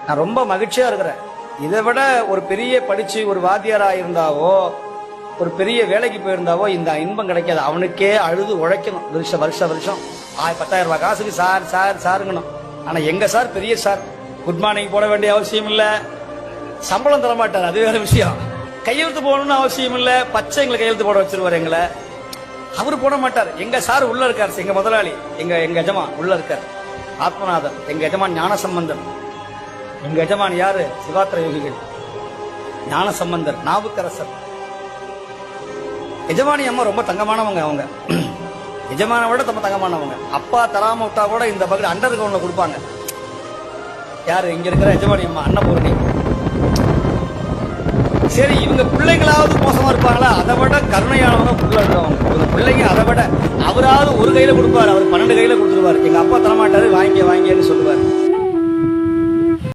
நான் ரொம்ப மகிழ்ச்சியா இருக்கிறேன். இதை விட ஒரு பெரிய படிச்சு ஒரு வாத்தியாரா இருந்தாவோ ஒரு பெரிய வேலைக்கு போயிருந்தாவோ இந்த இன்பம் கிடைக்காது. அவனுக்கே அழுது உழைக்கணும் வருஷம் 10,000 ரூபாய் காசுக்கு சாருங்கணும். ஆனா எங்க சார் பெரிய சார், குட் மார்னிங் போட வேண்டிய அவசியம் இல்ல, சம்பளம் தர மாட்டார், அது வேற விஷயம். கையெழுத்து போடணும்னு அவசியம் இல்ல, பச்சை எங்களை கையெழுத்து போட வச்சிருவாரு எங்களை. அவரு போட மாட்டார். எங்க சார் உள்ள இருக்காரு, எங்க முதலாளி, எங்க எஜமான் உள்ள இருக்கார் ஆத்மநாதன், எங்க எஜமான் ஞானசம்பந்தன். எங்க எஜமான் யாரு? சிவாத்திர யோகிகள், ஞானசம்பந்தர், நாவுக்கரசர். எஜமானி அம்மா ரொம்ப தங்கமானவங்க. அவங்க எஜமான விட ரொம்ப தங்கமானவங்க. அப்பா தராம விட்டா கூட இந்த பக்கெட் அண்டர் கிரவுண்ட்ல கொடுப்பாங்க. யாரு? இங்க இருக்கிற எஜமானி அம்மா அன்னபூரணி. சரி, இவங்க பிள்ளைங்களாவது மோசமா இருப்பாங்களா? அதை விட கருணையானவங்க புள்ள இருக்கிறவங்க. இவங்க பிள்ளைங்க அதை விட அவராவது ஒரு கையில கொடுப்பாரு, அவர் 12 கையில கொடுத்துருவாரு. எங்க அப்பா தரமாட்டாரு, வாங்கின்னு சொல்லுவாரு.